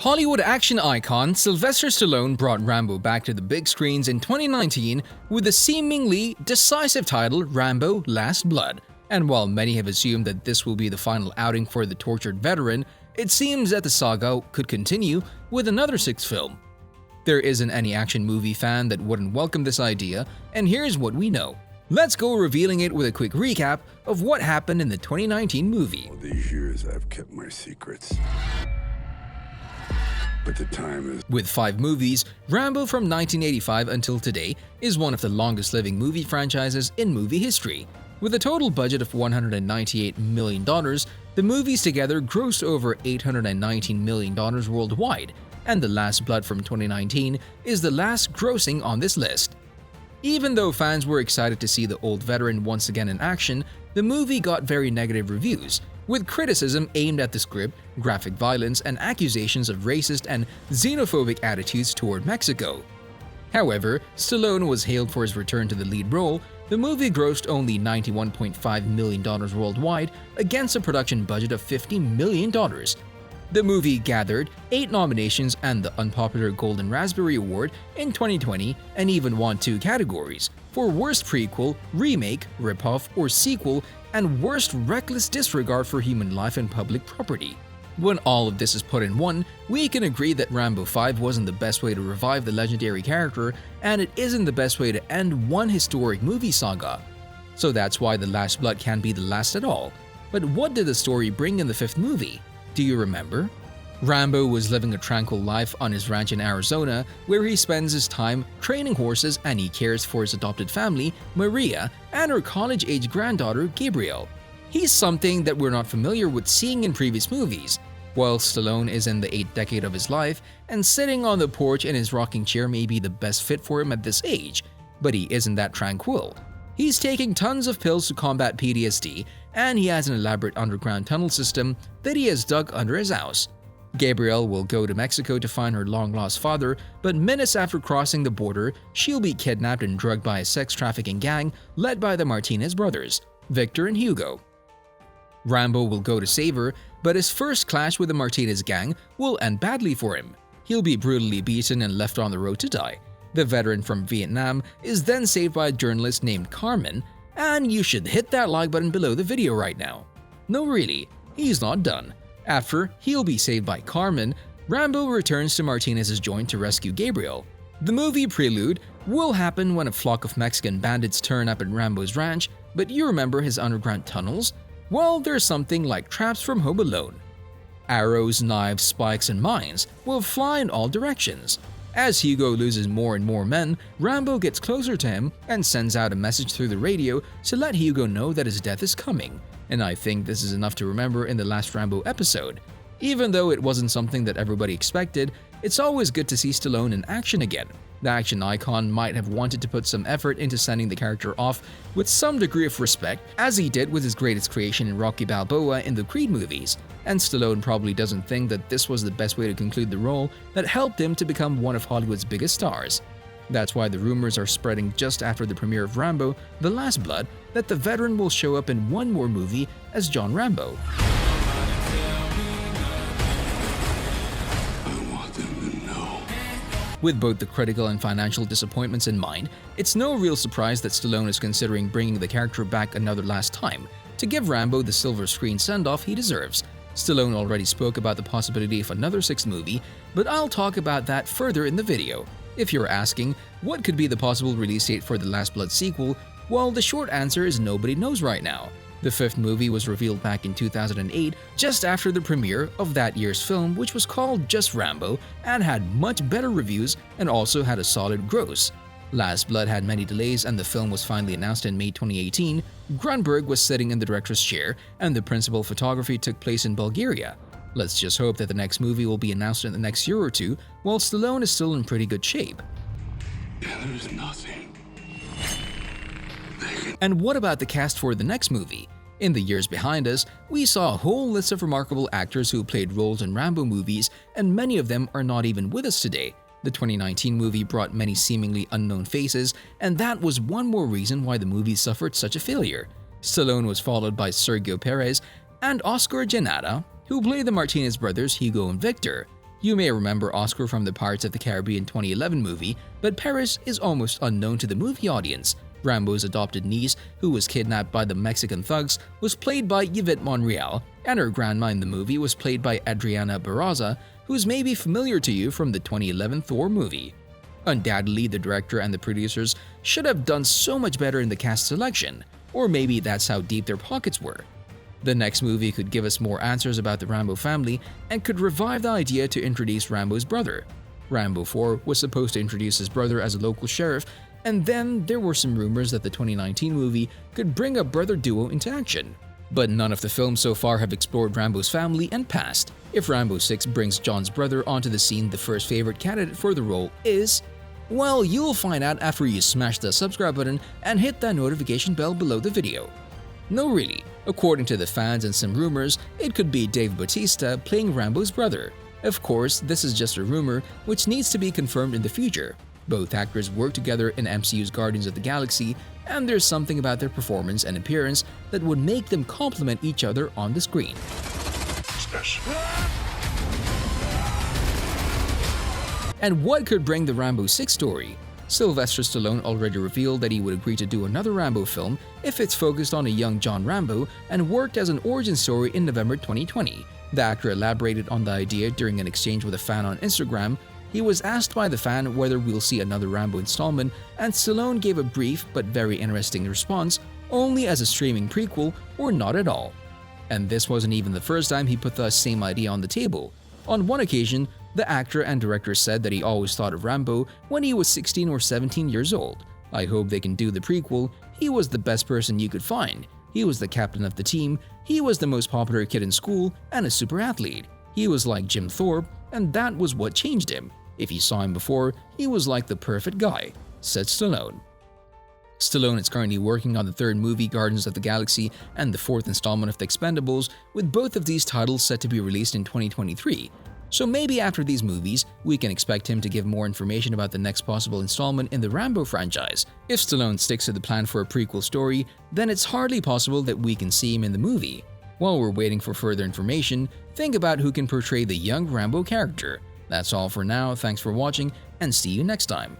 Hollywood action icon Sylvester Stallone brought Rambo back to the big screens in 2019 with the seemingly decisive title Rambo Last Blood. And while many have assumed that this will be the final outing for the tortured veteran, it seems that the saga could continue with another sixth film. There isn't any action movie fan that wouldn't welcome this idea, and here's what we know. Let's go revealing it with a quick recap of what happened in the 2019 movie. All these years I've kept my secrets. But the time is... With 5 movies, Rambo from 1985 until today is one of the longest-living movie franchises in movie history. With a total budget of $198 million, the movies together grossed over $819 million worldwide, and The Last Blood from 2019 is the last grossing on this list. Even though fans were excited to see the old veteran once again in action, the movie got very negative reviews, with criticism aimed at the script, graphic violence, and accusations of racist and xenophobic attitudes toward Mexico. However, Stallone was hailed for his return to the lead role. The movie grossed only $91.5 million worldwide against a production budget of $50 million. The movie gathered 8 nominations and the unpopular Golden Raspberry Award in 2020 and even won 2 categories for Worst Prequel, Remake, Ripoff, or Sequel, and Worst Reckless Disregard for Human Life and Public Property. When all of this is put in one, we can agree that Rambo 5 wasn't the best way to revive the legendary character, and it isn't the best way to end one historic movie saga. So that's why The Last Blood can't be the last at all. But what did the story bring in the 5th movie? Do you remember? Rambo was living a tranquil life on his ranch in Arizona, where he spends his time training horses and he cares for his adopted family, Maria, and her college-age granddaughter, Gabrielle. He's something that we're not familiar with seeing in previous movies. While Stallone is in the 8th decade of his life, and sitting on the porch in his rocking chair may be the best fit for him at this age, but he isn't that tranquil. He's taking tons of pills to combat PTSD, and he has an elaborate underground tunnel system that he has dug under his house. Gabrielle will go to Mexico to find her long-lost father, but minutes after crossing the border, she'll be kidnapped and drugged by a sex trafficking gang led by the Martinez brothers, Victor and Hugo. Rambo will go to save her, but his first clash with the Martinez gang will end badly for him. He'll be brutally beaten and left on the road to die. The veteran from Vietnam is then saved by a journalist named Carmen, and you should hit that like button below the video right now. No, really, he's not done. After he'll be saved by Carmen, Rambo returns to Martinez's joint to rescue Gabriel. The movie prelude will happen when a flock of Mexican bandits turn up at Rambo's ranch, but you remember his underground tunnels? Well, there's something like traps from Home Alone. Arrows, knives, spikes, and mines will fly in all directions. As Hugo loses more and more men, Rambo gets closer to him and sends out a message through the radio to let Hugo know that his death is coming. And I think this is enough to remember in the last Rambo episode. Even though it wasn't something that everybody expected, it's always good to see Stallone in action again. The action icon might have wanted to put some effort into sending the character off with some degree of respect, as he did with his greatest creation in Rocky Balboa in the Creed movies, and Stallone probably doesn't think that this was the best way to conclude the role that helped him to become one of Hollywood's biggest stars. That's why the rumors are spreading just after the premiere of Rambo: The Last Blood that the veteran will show up in one more movie as John Rambo. With both the critical and financial disappointments in mind, it's no real surprise that Stallone is considering bringing the character back another last time to give Rambo the silver screen send-off he deserves. Stallone already spoke about the possibility of another 6th movie, but I'll talk about that further in the video. If you're asking, what could be the possible release date for the Last Blood sequel? Well, the short answer is nobody knows right now. The 5th movie was revealed back in 2008, just after the premiere of that year's film, which was called Just Rambo and had much better reviews and also had a solid gross. Last Blood had many delays and the film was finally announced in May 2018. Grunberg was sitting in the director's chair and the principal photography took place in Bulgaria. Let's just hope that the next movie will be announced in the next year or two, while Stallone is still in pretty good shape. There's nothing. And what about the cast for the next movie? In the years behind us, we saw a whole list of remarkable actors who played roles in Rambo movies, and many of them are not even with us today. The 2019 movie brought many seemingly unknown faces, and that was one more reason why the movie suffered such a failure. Stallone was followed by Sergio Perez and Oscar Giannata, who played the Martinez brothers Hugo and Victor. You may remember Oscar from the Pirates of the Caribbean 2011 movie, but Paris is almost unknown to the movie audience. Rambo's adopted niece, who was kidnapped by the Mexican thugs, was played by Yvette Monreal, and her grandma in the movie was played by Adriana Barraza, who's maybe familiar to you from the 2011 Thor movie. Undoubtedly, the director and the producers should have done so much better in the cast selection, or maybe that's how deep their pockets were. The next movie could give us more answers about the Rambo family and could revive the idea to introduce Rambo's brother. Rambo IV was supposed to introduce his brother as a local sheriff, and then there were some rumors that the 2019 movie could bring a brother duo into action. But none of the films so far have explored Rambo's family and past. If Rambo VI brings John's brother onto the scene, the first favorite candidate for the role is… well, you'll find out after you smash the subscribe button and hit that notification bell below the video. No, really. According to the fans and some rumors, it could be Dave Bautista playing Rambo's brother. Of course, this is just a rumor which needs to be confirmed in the future. Both actors work together in MCU's Guardians of the Galaxy, and there's something about their performance and appearance that would make them complement each other on the screen. And what could bring the Rambo 6 story? Sylvester Stallone already revealed that he would agree to do another Rambo film if it's focused on a young John Rambo and worked as an origin story in November 2020. The actor elaborated on the idea during an exchange with a fan on Instagram. He was asked by the fan whether we'll see another Rambo installment, and Stallone gave a brief but very interesting response, only as a streaming prequel or not at all. And this wasn't even the first time he put the same idea on the table. On one occasion, the actor and director said that he always thought of Rambo when he was 16 or 17 years old. I hope they can do the prequel. He was the best person you could find. He was the captain of the team. He was the most popular kid in school and a super athlete. He was like Jim Thorpe, and that was what changed him. If you saw him before, he was like the perfect guy, said Stallone. Stallone is currently working on the third movie, Guardians of the Galaxy, and the fourth installment of The Expendables, with both of these titles set to be released in 2023. So maybe after these movies, we can expect him to give more information about the next possible installment in the Rambo franchise. If Stallone sticks to the plan for a prequel story, then it's hardly possible that we can see him in the movie. While we're waiting for further information, think about who can portray the young Rambo character. That's all for now, thanks for watching, and see you next time.